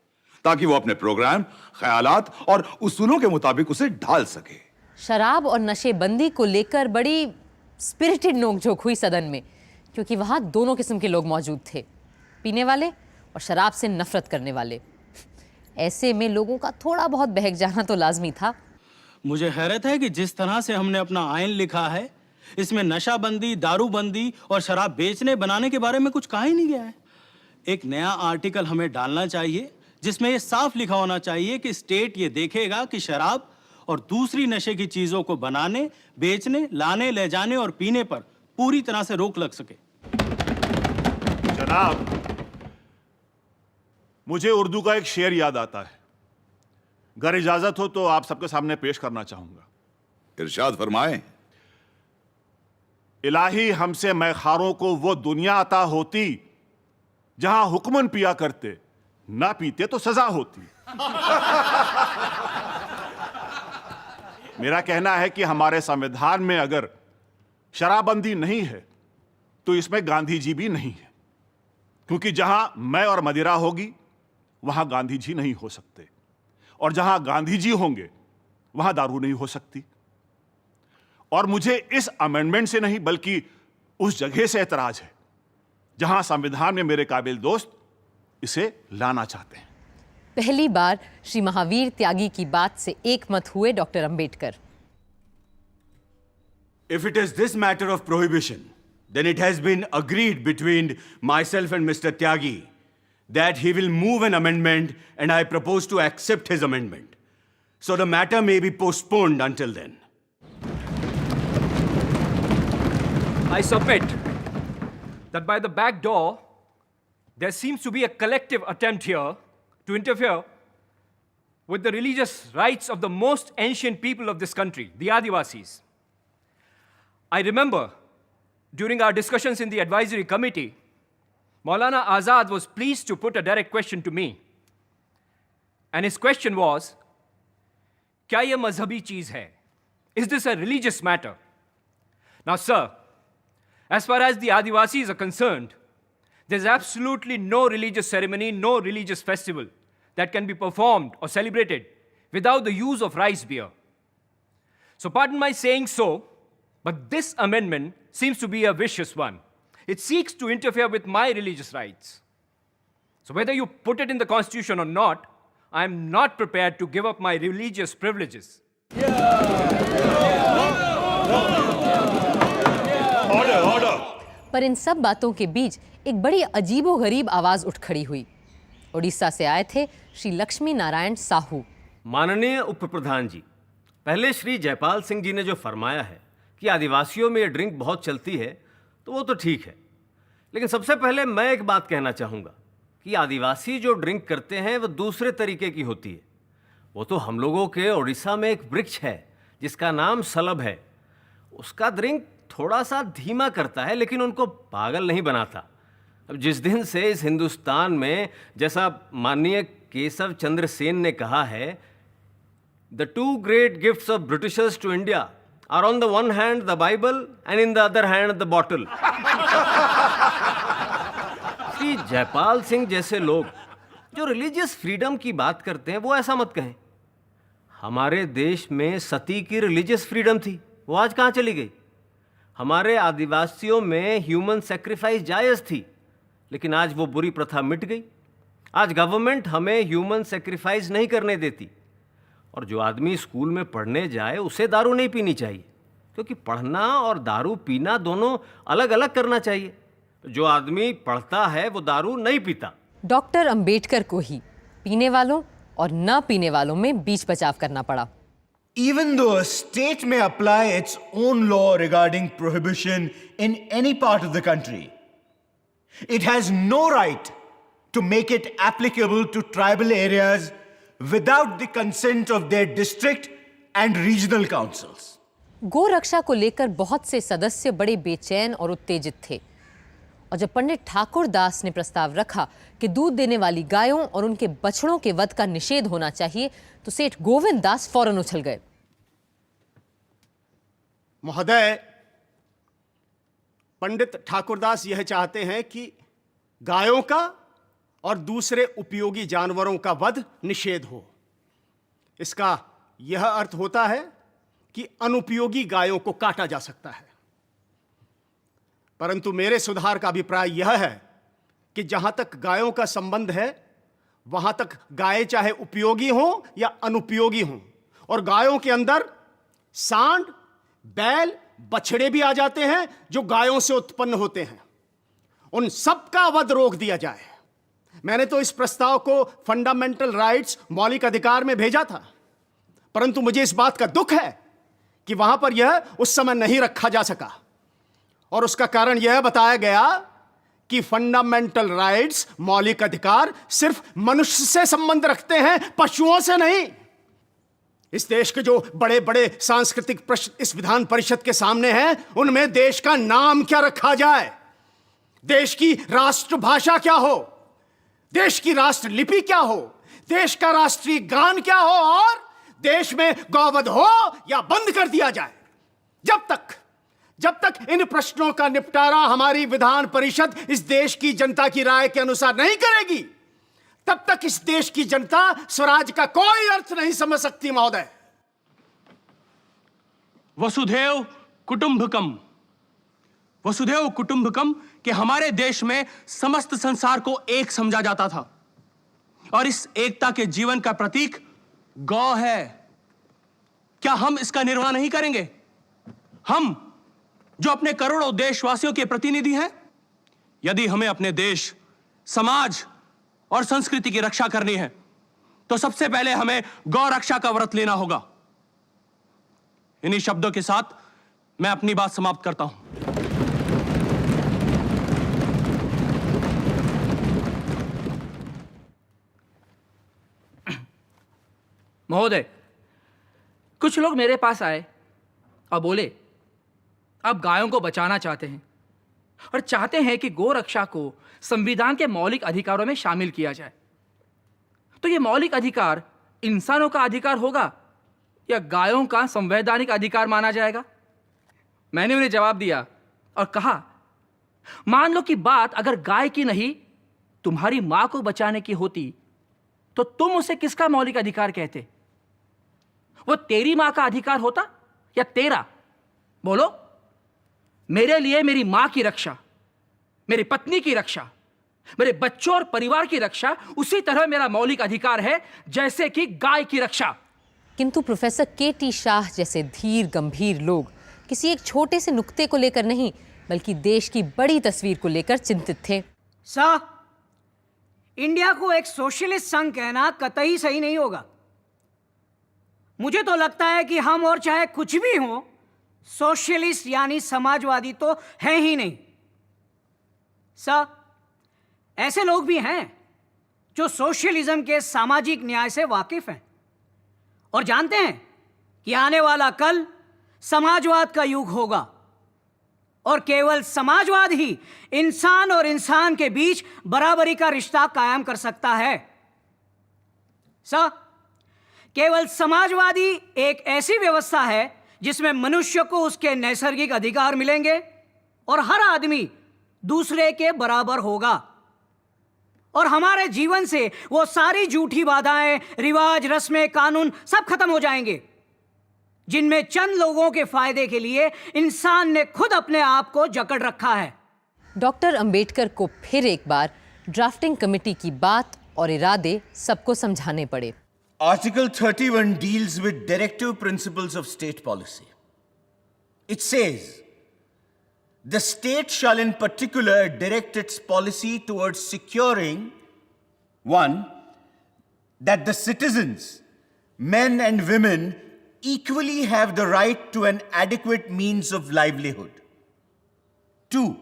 ताकि वो अपने प्रोग्राम, ख्यालात और उसूलों के मुताबिक उसे ढाल सके। शराब और नशेबंदी को लेकर बड़ी स्पिरिटेड नोकझोंक हुई सदन में, क्योंकि वहां दोनों किस्म के लोग मौजूद थे, पीने वाले और शराब से नफरत करने वाले। ऐसे में लोगों का थोड़ा बहुत बहक जाना तो लाजमी था। मुझे हैरत है कि जिस तरह से हमने अपना आइन लिखा है, इसमें नशाबंदी, दारूबंदी और शराब बेचने बनाने के बारे में कुछ कहा ही नहीं गया है। एक नया आर्टिकल हमें डालना चाहिए जिसमें यह साफ लिखा होना चाहिए कि स्टेट ये देखेगा कि शराब और दूसरी नशे की चीजों को बनाने, बेचने, लाने, ले जाने और पीने पर पूरी तरह से रोक लग सके। जनाब, मुझे उर्दू का एक शेर याद आता है, अगर इजाजत हो तो आप सबके सामने पेश करना चाहूंगा। इरशाद फरमाएं। इलाही हमसे मैखारों को वो दुनिया अता होती जहां हुक्मन पिया करते, ना पीते तो सजा होती। मेरा कहना है कि हमारे संविधान में अगर शराबबंदी नहीं है तो इसमें गांधी जी भी नहीं है, क्योंकि जहां मैं और मदिरा होगी वहां गांधी जी नहीं हो सकते, और जहां गांधी जी होंगे वहां दारू नहीं हो सकती। और मुझे इस अमेंडमेंट से नहीं बल्कि उस जगह से एतराज है जहां संविधान में मेरे काबिल दोस्त इसे लाना चाहते हैं। पहली बार श्री महावीर त्यागी की बात से एक मत हुए doctor Ambedkar. If it is this matter of prohibition, then it has been agreed between myself and Mr. Tyagi that he will move an amendment, and I propose to accept his amendment. So the matter may be postponed until then. I submit that by the back door, there seems to be a collective attempt here to interfere with the religious rights of the most ancient people of this country, the Adivasis. I remember during our discussions in the advisory committee, Maulana Azad was pleased to put a direct question to me. And his question was, क्या ये मजहबी चीज है? Is this a religious matter? Now, sir, as far as the Adivasis are concerned, there's absolutely no religious ceremony, no religious festival that can be performed or celebrated without the use of rice beer. So pardon my saying so, but this amendment seems to be a vicious one. It seeks to interfere with my religious rights. So whether you put it in the Constitution or not, I am not prepared to give up my religious privileges. पर इन सब बातों के बीच एक बड़ी अजीबोगरीब आवाज उठ खड़ी हुई। उड़ीसा से आए थे श्री लक्ष्मी नारायण साहू। माननीय उप प्रधान जी, पहले श्री जयपाल सिंह जी ने जो फरमाया है कि आदिवासियों में ये ड्रिंक बहुत चलती है, तो वो तो ठीक है, लेकिन सबसे पहले मैं एक बात कहना चाहूँगा कि आदिवासी जो ड्रिंक करते हैं वो दूसरे तरीके की होती है। वो तो हम लोगों के उड़ीसा में एक वृक्ष है जिसका नाम सलब है, उसका ड्रिंक थोड़ा सा धीमा करता है लेकिन उनको पागल नहीं बनाता। अब जिस दिन से इस हिंदुस्तान में, जैसा माननीय केशव चंद्र सेन ने कहा है, the two great gifts of Britishers to India are on the one hand the Bible and in the other hand the bottle. Shri Jaipal Singh जैसे लोग जो रिलीजियस फ्रीडम की बात करते हैं वो ऐसा मत कहें। हमारे देश में सती की रिलीजियस फ्रीडम थी, वो आज कहाँ चली गई? हमारे आदिवासियों में ह्यूमन सेक्रीफाइस जायज़ थी, लेकिन आज वो बुरी प्रथा मिट गई। आज गवर्नमेंट हमें ह्यूमन सेक्रीफाइस नहीं करने देती, और जो आदमी स्कूल में पढ़ने जाए उसे दारू नहीं पीनी चाहिए, क्योंकि पढ़ना और दारू पीना दोनों अलग अलग करना चाहिए। जो आदमी पढ़ता है वो दारू नहीं पीता। डॉक्टर अंबेडकर को ही पीने वालों और न पीने वालों में बीच बचाव करना पड़ा। Even though a state may apply its own law regarding prohibition in any part of the country, it has no right to make it applicable to tribal areas without the consent of their district and regional councils. गो रक्षा को लेकर बहुत से सदस्य बड़े बेचैन और उत्तेजित थे, और जब पंडित ठाकुर दास ने प्रस्ताव रखा कि दूध देने वाली गायों और उनके बछड़ों के वध का निषेध होना चाहिए, तो सेठ गोविंद दास फौरन उछल गए। महोदय, पंडित ठाकुरदास यह चाहते हैं कि गायों का और दूसरे उपयोगी जानवरों का वध निषेध हो। इसका यह अर्थ होता है कि अनुपयोगी गायों को काटा जा सकता है। परंतु मेरे सुधार का अभिप्राय यह है कि जहां तक गायों का संबंध है, वहां तक गायें चाहे उपयोगी हों या अनुपयोगी हों, और गायों के अंदर सांड, बैल, बछड़े भी आ जाते हैं जो गायों से उत्पन्न होते हैं, उन सब का वध रोक दिया जाए। मैंने तो इस प्रस्ताव को फंडामेंटल राइट्स, मौलिक अधिकार में भेजा था, परंतु मुझे इस बात का दुख है कि वहां पर यह उस समय नहीं रखा जा सका, और उसका कारण यह बताया गया कि फंडामेंटल राइट्स, मौलिक अधिकार, सिर्फ मनुष्य से संबंध रखते हैं, पशुओं से नहीं। इस देश के जो बड़े बड़े सांस्कृतिक प्रश्न इस विधान परिषद के सामने हैं, उनमें देश का नाम क्या रखा जाए, देश की राष्ट्रभाषा क्या हो, देश की राष्ट्र लिपि क्या हो, देश का राष्ट्रीय गान क्या हो, और देश में गौवध हो या बंद कर दिया जाए। जब तक इन प्रश्नों का निपटारा हमारी विधान परिषद इस देश की जनता की राय के अनुसार नहीं करेगी, तब तक इस देश की जनता स्वराज का कोई अर्थ नहीं समझ सकती। महोदय, वसुधैव कुटुंबकम, वसुधैव कुटुंबकम के हमारे देश में समस्त संसार को एक समझा जाता था, और इस एकता के जीवन का प्रतीक गौ है। क्या हम इसका निर्वाह नहीं करेंगे? हम जो अपने करोड़ों देशवासियों के प्रतिनिधि हैं। यदि हमें अपने देश, समाज और संस्कृति की रक्षा करनी है तो सबसे पहले हमें गौ रक्षा का व्रत लेना होगा। इन्हीं शब्दों के साथ मैं अपनी बात समाप्त करता हूं। महोदय, कुछ लोग मेरे पास आए और बोले आप गायों को बचाना चाहते हैं और चाहते हैं कि गौ रक्षा को संविधान के मौलिक अधिकारों में शामिल किया जाए। तो ये मौलिक अधिकार इंसानों का अधिकार होगा या गायों का संवैधानिक अधिकार माना जाएगा? मैंने उन्हें जवाब दिया और कहा, मान लो कि बात अगर गाय की नहीं तुम्हारी मां को बचाने की होती तो तुम उसे किसका मौलिक अधिकार कहते? वो तेरी मां का अधिकार होता या तेरा? बोलो। मेरे लिए मेरी मां की रक्षा, मेरी पत्नी की रक्षा, मेरे बच्चों और परिवार की रक्षा उसी तरह मेरा मौलिक अधिकार है जैसे कि गाय की रक्षा। किंतु प्रोफेसर के.टी. शाह जैसे धीर गंभीर लोग किसी एक छोटे से नुक्ते को लेकर नहीं बल्कि देश की बड़ी तस्वीर को लेकर चिंतित थे। सर, इंडिया को एक सोशलिस्ट संघ कहना कतई सही नहीं होगा। मुझे तो लगता है कि हम और चाहे कुछ भी हों, सोशलिस्ट यानी समाजवादी तो है ही नहीं। सर, ऐसे लोग भी हैं जो सोशलिज्म के सामाजिक न्याय से वाकिफ हैं और जानते हैं कि आने वाला कल समाजवाद का युग होगा और केवल समाजवाद ही इंसान और इंसान के बीच बराबरी का रिश्ता कायम कर सकता है। सर, केवल समाजवादी एक ऐसी व्यवस्था है जिसमें मनुष्य को उसके नैसर्गिक अधिकार मिलेंगे और हर आदमी दूसरे के बराबर होगा और हमारे जीवन से वो सारी झूठी बाधाएं, रिवाज, रस्में, कानून सब खत्म हो जाएंगे जिनमें चंद लोगों के फायदे के लिए इंसान ने खुद अपने आप को जकड़ रखा है। डॉक्टर अंबेडकर को फिर एक बार ड्राफ्टिंग कमेटी की बात और इरादे सबको समझाने पड़े। Article 31 deals with directive principles of state policy. It says, the state shall in particular direct its policy towards securing, 1, that the citizens, men and women, equally have the right to an adequate means of livelihood. 2,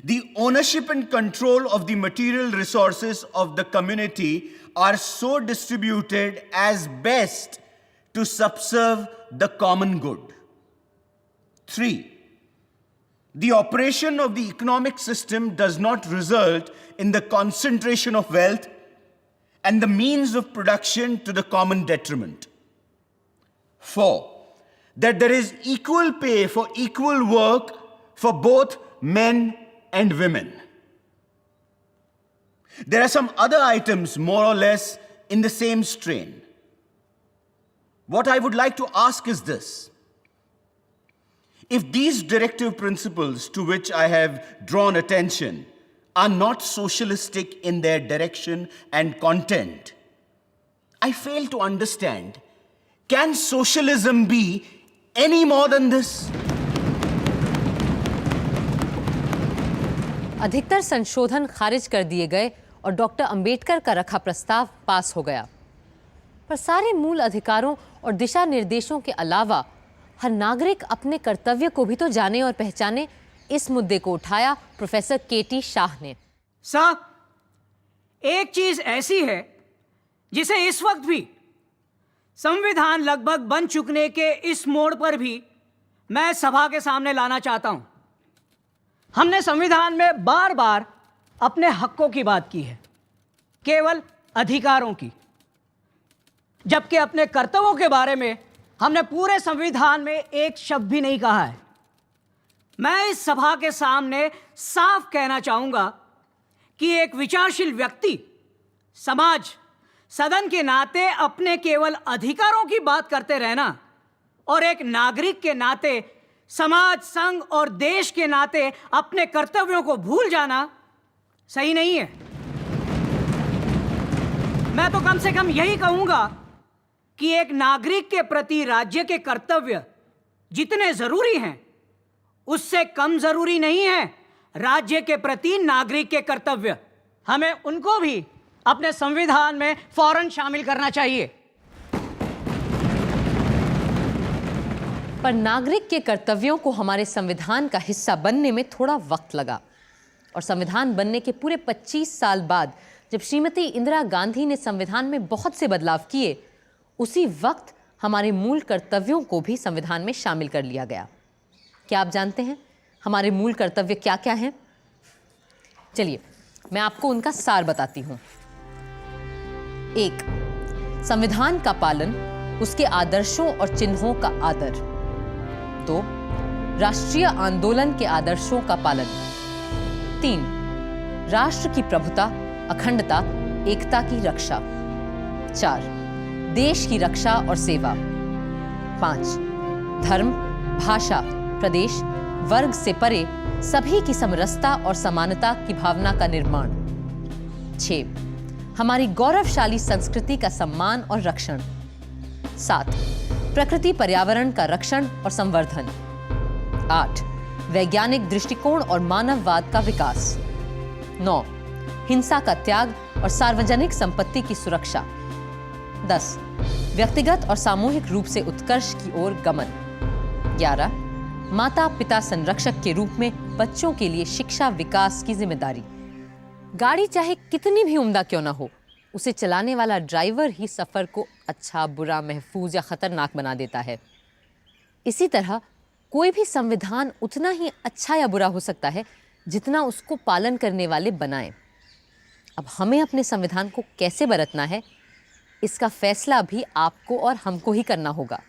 the ownership and control of the material resources of the community are so distributed as best to subserve the common good. 3, the operation of the economic system does not result in the concentration of wealth and the means of production to the common detriment. 4, that there is equal pay for equal work for both men and women. There are some other items more or less in the same strain. What I would like to ask is this. If these directive principles to which I have drawn attention are not socialistic in their direction and content, I fail to understand, can socialism be any more than this? अधिकतर संशोधन खारिज कर दिए गए और डॉक्टर अंबेडकर का रखा प्रस्ताव पास हो गया। पर सारे मूल अधिकारों और दिशा निर्देशों के अलावा हर नागरिक अपने कर्तव्य को भी तो जाने और पहचाने, इस मुद्दे को उठाया प्रोफेसर के.टी. शाह ने। साहब, एक चीज ऐसी है जिसे इस वक्त भी संविधान लगभग बन चुकने के इस मोड़ पर भी मैं सभा के सामने लाना चाहता हूं। हमने संविधान में बार बार अपने हकों की बात की है, केवल अधिकारों की, जबकि अपने कर्तव्यों के बारे में हमने पूरे संविधान में एक शब्द भी नहीं कहा है। मैं इस सभा के सामने साफ कहना चाहूंगा कि एक विचारशील व्यक्ति, समाज, सदन के नाते अपने केवल अधिकारों की बात करते रहना और एक नागरिक के नाते समाज, संघ और देश के नाते अपने कर्तव्यों को भूल जाना सही नहीं है। मैं तो कम से कम यही कहूंगा कि एक नागरिक के प्रति राज्य के कर्तव्य जितने जरूरी हैं उससे कम जरूरी नहीं है राज्य के प्रति नागरिक के कर्तव्य। हमें उनको भी अपने संविधान में फौरन शामिल करना चाहिए। पर नागरिक के कर्तव्यों को हमारे संविधान का हिस्सा बनने में थोड़ा वक्त लगा और संविधान बनने के पूरे 25 साल बाद जब श्रीमती इंदिरा गांधी ने संविधान में बहुत से बदलाव किए, उसी वक्त हमारे मूल कर्तव्यों को भी संविधान में शामिल कर लिया गया। क्या आप जानते हैं हमारे मूल कर्तव्य क्या क्या हैं? चलिए मैं आपको उनका सार बताती हूं। 1. संविधान का पालन, उसके आदर्शों और चिन्हों का आदर। 2. राष्ट्रीय आंदोलन के आदर्शों का पालन। 3. राष्ट्र की प्रभुता, अखंडता, एकता की रक्षा। 4. देश की रक्षा और सेवा। 5. धर्म, भाषा, प्रदेश, वर्ग से परे सभी की समरसता और समानता की भावना का निर्माण। 6. हमारी गौरवशाली संस्कृति का सम्मान और रक्षण। 7. प्रकृति पर्यावरण का रक्षण और संवर्धन। 8. वैज्ञानिक दृष्टिकोण और मानववाद का विकास। 9. हिंसा का त्याग और सार्वजनिक संपत्ति की सुरक्षा। 10. व्यक्तिगत और सामूहिक रूप से उत्कर्ष की ओर गमन। 11. माता पिता संरक्षक के रूप में बच्चों के लिए शिक्षा विकास की जिम्मेदारी। गाड़ी चाहे कितनी भी उम्दा क्यों ना हो, उसे चलाने वाला ड्राइवर ही सफर को अच्छा, बुरा, महफूज या खतरनाक बना देता है। इसी तरह कोई भी संविधान उतना ही अच्छा या बुरा हो सकता है जितना उसको पालन करने वाले बनाएं। अब हमें अपने संविधान को कैसे बरतना है, इसका फैसला भी आपको और हमको ही करना होगा।